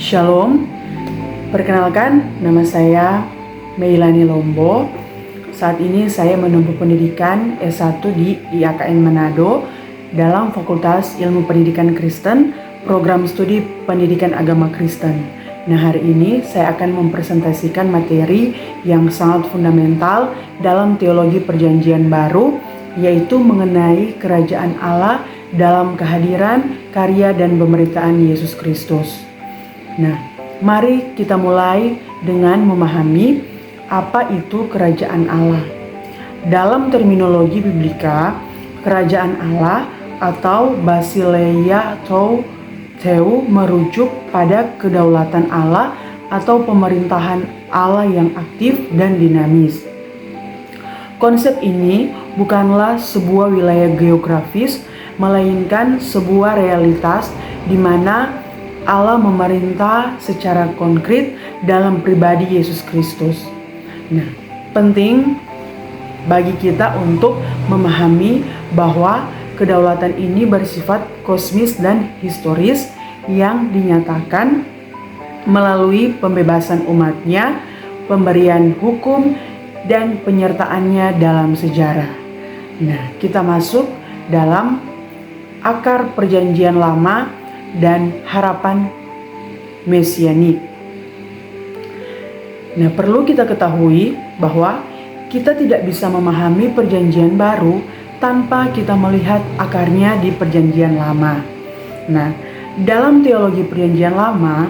Shalom, perkenalkan nama saya Meilani Lombo. Saat ini saya menempuh pendidikan S1 di IAKN Manado dalam Fakultas Ilmu Pendidikan Kristen, Program Studi Pendidikan Agama Kristen. Nah, hari ini saya akan mempresentasikan materi yang sangat fundamental dalam teologi Perjanjian Baru, yaitu mengenai kerajaan Allah dalam kehadiran, karya, dan pemberitaan Yesus Kristus. Nah, mari kita mulai dengan memahami apa itu kerajaan Allah. Dalam terminologi biblika, kerajaan Allah atau Basileia atau Theou merujuk pada kedaulatan Allah atau pemerintahan Allah yang aktif dan dinamis. Konsep ini bukanlah sebuah wilayah geografis, melainkan sebuah realitas di mana Allah memerintah secara konkret dalam pribadi Yesus Kristus. Nah, penting bagi kita untuk memahami bahwa kedaulatan ini bersifat kosmis dan historis yang dinyatakan melalui pembebasan umatnya, pemberian hukum, dan penyertaannya dalam sejarah. Nah, kita masuk dalam akar Perjanjian Lama dan harapan mesianik. Nah, perlu kita ketahui bahwa kita tidak bisa memahami Perjanjian Baru tanpa kita melihat akarnya di Perjanjian Lama. Nah, dalam teologi Perjanjian Lama,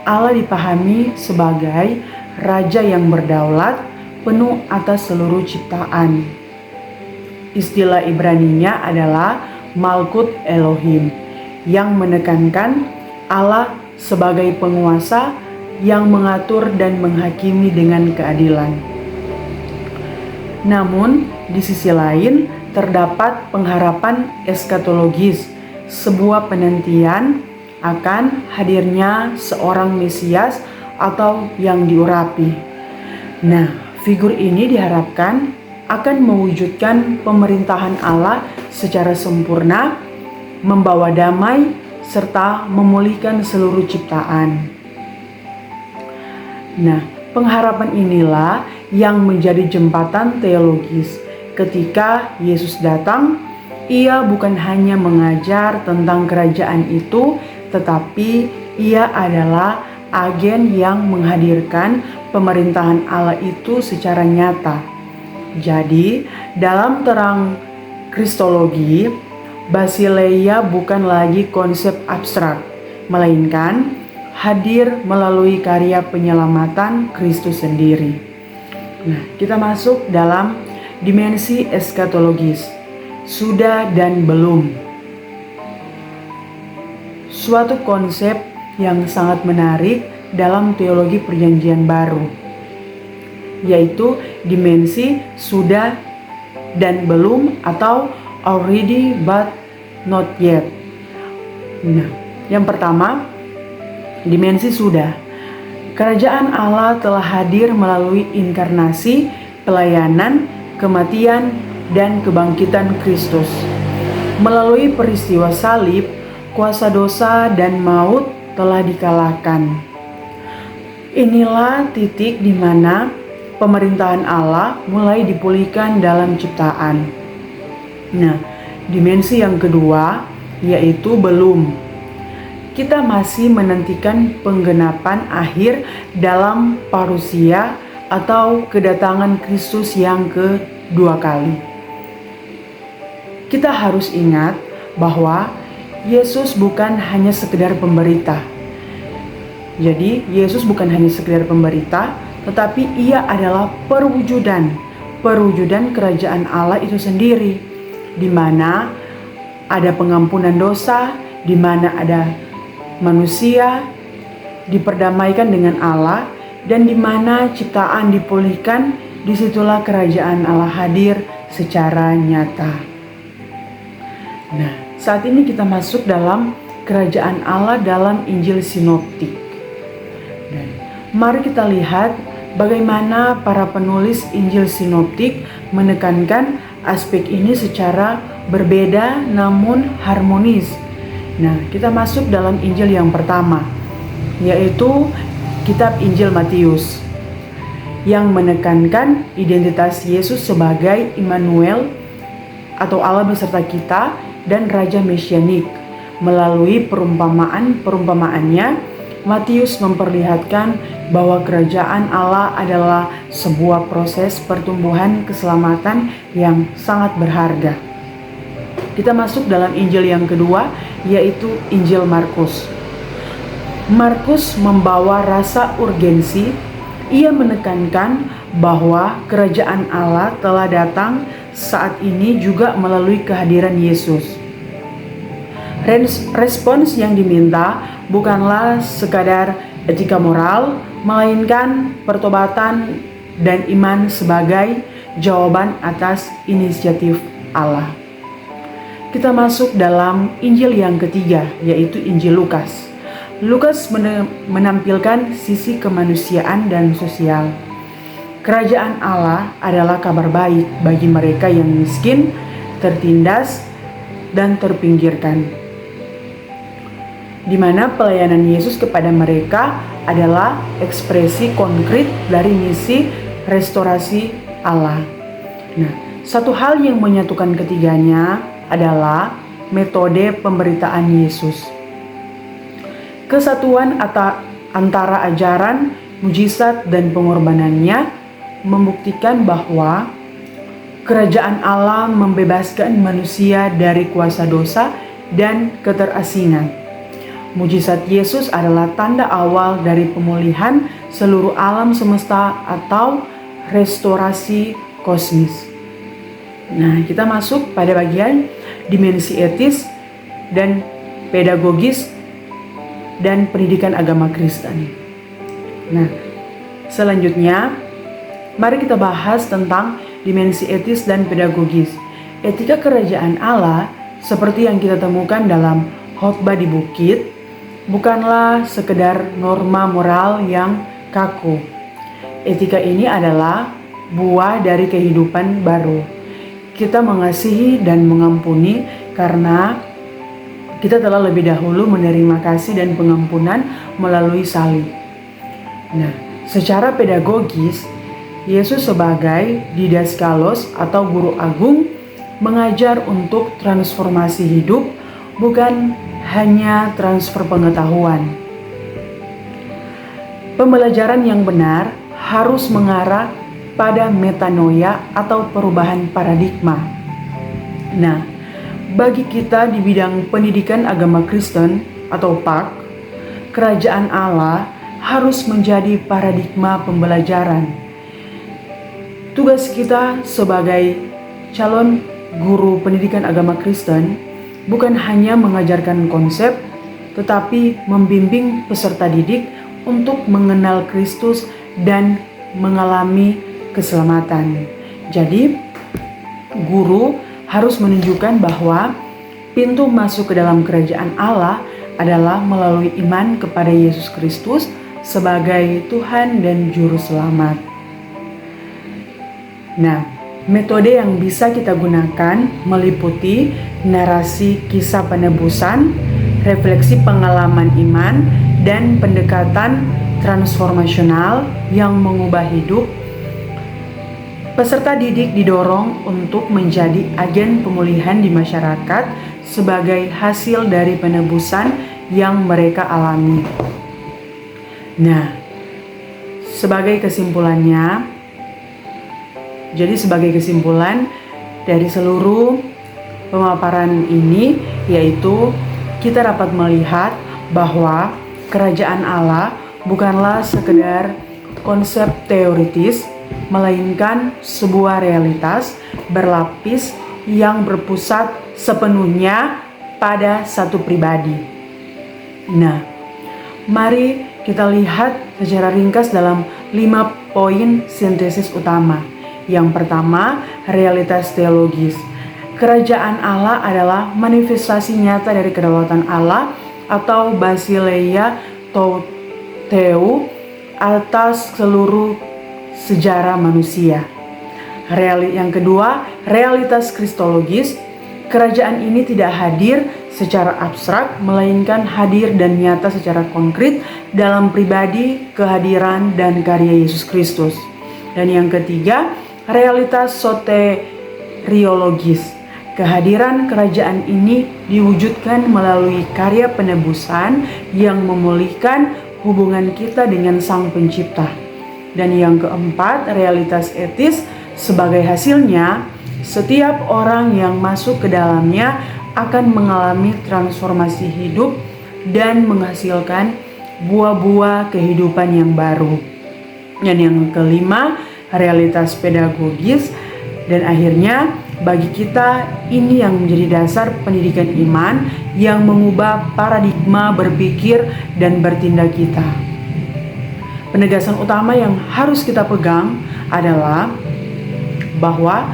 Allah dipahami sebagai Raja yang berdaulat penuh atas seluruh ciptaan. Istilah Ibraninya adalah Malkut Elohim, yang menekankan Allah sebagai penguasa yang mengatur dan menghakimi dengan keadilan. Namun, di sisi lain terdapat pengharapan eskatologis, sebuah penantian akan hadirnya seorang Mesias atau yang diurapi. Nah, figur ini diharapkan akan mewujudkan pemerintahan Allah secara sempurna, membawa damai, serta memulihkan seluruh ciptaan. Nah, pengharapan inilah yang menjadi jembatan teologis. Ketika Yesus datang, Ia bukan hanya mengajar tentang kerajaan itu, tetapi Ia adalah agen yang menghadirkan pemerintahan Allah itu secara nyata. Jadi, dalam terang Kristologi, Basileia bukan lagi konsep abstrak, melainkan hadir melalui karya penyelamatan Kristus sendiri. Nah, kita masuk dalam dimensi eskatologis, sudah dan belum. Suatu konsep yang sangat menarik dalam teologi Perjanjian Baru, yaitu dimensi sudah dan belum atau already but not yet. Nah, yang pertama, dimensi sudah. Kerajaan Allah telah hadir melalui inkarnasi, pelayanan, kematian, dan kebangkitan Kristus. Melalui peristiwa salib, kuasa dosa dan maut telah dikalahkan. Inilah titik di mana pemerintahan Allah mulai dipulihkan dalam ciptaan. Nah, dimensi yang kedua yaitu belum. Kita masih menantikan penggenapan akhir dalam parusia atau kedatangan Kristus yang kedua kali. Kita harus ingat bahwa Yesus bukan hanya sekedar pemberita. Jadi, Yesus bukan hanya sekedar pemberita, tetapi Ia adalah perwujudan kerajaan Allah itu sendiri, di mana ada pengampunan dosa, di mana ada manusia diperdamaikan dengan Allah, dan di mana ciptaan dipulihkan. Disitulah kerajaan Allah hadir secara nyata. Nah, saat ini kita masuk dalam kerajaan Allah dalam Injil Sinoptik. Dan mari kita lihat bagaimana para penulis Injil Sinoptik menekankan aspek ini secara berbeda namun harmonis. Nah, kita masuk dalam Injil yang pertama. yaitu kitab Injil Matius, yang menekankan identitas Yesus sebagai Immanuel atau Allah beserta kita dan Raja Mesianik. Melalui perumpamaannya, Matius memperlihatkan bahwa kerajaan Allah adalah sebuah proses pertumbuhan keselamatan yang sangat berharga. Kita masuk dalam Injil yang kedua, yaitu Injil Markus. Markus membawa rasa urgensi. Ia menekankan bahwa kerajaan Allah telah datang saat ini juga melalui kehadiran Yesus. Respons yang diminta bukanlah sekadar etika moral, melainkan pertobatan dan iman sebagai jawaban atas inisiatif Allah. Kita masuk dalam Injil yang ketiga, yaitu Injil Lukas. Lukas menampilkan sisi kemanusiaan dan sosial. Kerajaan Allah adalah kabar baik bagi mereka yang miskin, tertindas, dan terpinggirkan, di mana pelayanan Yesus kepada mereka adalah ekspresi konkret dari misi restorasi Allah. Nah, satu hal yang menyatukan ketiganya adalah metode pemberitaan Yesus. Kesatuan antara ajaran, mujizat, dan pengorbanannya membuktikan bahwa kerajaan Allah membebaskan manusia dari kuasa dosa dan keterasingan. Mujizat Yesus adalah tanda awal dari pemulihan seluruh alam semesta atau restorasi kosmis. Nah, kita masuk pada bagian dimensi etis dan pedagogis dan pendidikan agama Kristen. Nah, selanjutnya mari kita bahas tentang dimensi etis dan pedagogis. Etika kerajaan Allah seperti yang kita temukan dalam khotbah di bukit bukanlah sekedar norma moral yang kaku. Etika ini adalah buah dari kehidupan baru. Kita mengasihi dan mengampuni karena kita telah lebih dahulu menerima kasih dan pengampunan melalui salib. Nah, secara pedagogis, Yesus sebagai didaskalos atau guru agung mengajar untuk transformasi hidup, bukan hanya transfer pengetahuan. Pembelajaran yang benar harus mengarah pada metanoia atau perubahan paradigma. Nah, bagi kita di bidang pendidikan agama Kristen atau PAK, kerajaan Allah harus menjadi paradigma pembelajaran. Tugas kita sebagai calon guru pendidikan agama Kristen bukan hanya mengajarkan konsep, tetapi membimbing peserta didik untuk mengenal Kristus dan mengalami keselamatan. Jadi, guru harus menunjukkan bahwa pintu masuk ke dalam kerajaan Allah adalah melalui iman kepada Yesus Kristus sebagai Tuhan dan Juru Selamat. Nah, metode yang bisa kita gunakan meliputi narasi kisah penebusan, refleksi pengalaman iman, dan pendekatan transformasional yang mengubah hidup. Peserta didik didorong untuk menjadi agen pemulihan di masyarakat sebagai hasil dari penebusan yang mereka alami. Nah, sebagai kesimpulan dari seluruh pemaparan ini, yaitu kita dapat melihat bahwa kerajaan Allah bukanlah sekedar konsep teoritis, melainkan sebuah realitas berlapis yang berpusat sepenuhnya pada satu pribadi. Nah, mari kita lihat secara ringkas dalam 5 poin sintesis utama. Yang pertama, realitas teologis. Kerajaan Allah adalah manifestasi nyata dari kedaulatan Allah atau basileia theu atas seluruh sejarah manusia. Yang kedua, realitas kristologis. Kerajaan ini tidak hadir secara abstrak, melainkan hadir dan nyata secara konkret dalam pribadi, kehadiran, dan karya Yesus Kristus. Dan yang ketiga, realitas soteriologis. Kehadiran kerajaan ini diwujudkan melalui karya penebusan yang memulihkan hubungan kita dengan Sang Pencipta. Dan yang keempat, realitas etis. Sebagai hasilnya, setiap orang yang masuk ke dalamnya akan mengalami transformasi hidup dan menghasilkan buah-buah kehidupan yang baru. Dan yang kelima, realitas pedagogis. Dan akhirnya, bagi kita ini yang menjadi dasar pendidikan iman yang mengubah paradigma berpikir dan bertindak kita. Penegasan utama yang harus kita pegang adalah bahwa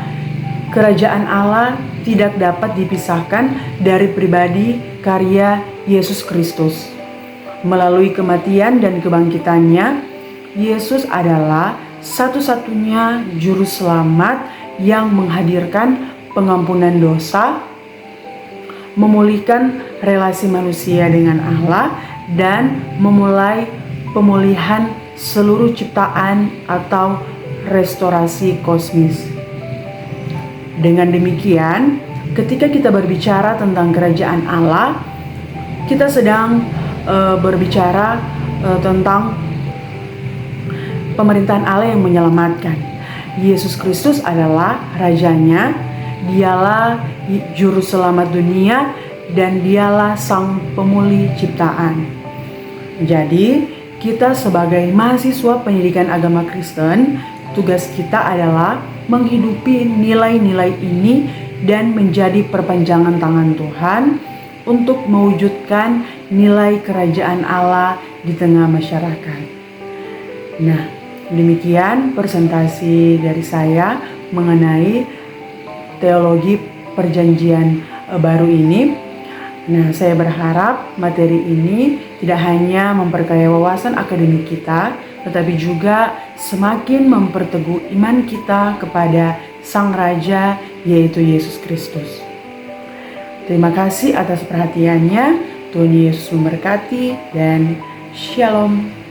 kerajaan Allah tidak dapat dipisahkan dari pribadi karya Yesus Kristus. Melalui kematian dan kebangkitannya, Yesus adalah satu-satunya juru selamat yang menghadirkan pengampunan dosa, memulihkan relasi manusia dengan Allah, dan memulai pemulihan seluruh ciptaan atau restorasi kosmis. Dengan demikian, ketika kita berbicara tentang kerajaan Allah, kita sedang berbicara tentang pemerintahan Allah yang menyelamatkan. Yesus Kristus adalah rajanya, dialah juru selamat dunia, dan dialah sang pemulih ciptaan. Jadi, kita sebagai mahasiswa pendidikan agama Kristen, tugas kita adalah menghidupi nilai-nilai ini dan menjadi perpanjangan tangan Tuhan untuk mewujudkan nilai kerajaan Allah di tengah masyarakat. Nah, demikian presentasi dari saya mengenai teologi perjanjian baru ini. Nah, saya berharap materi ini tidak hanya memperkaya wawasan akademik kita, tetapi juga semakin memperteguh iman kita kepada Sang Raja, yaitu Yesus Kristus. Terima kasih atas perhatiannya. Tuhan Yesus memberkati dan Shalom.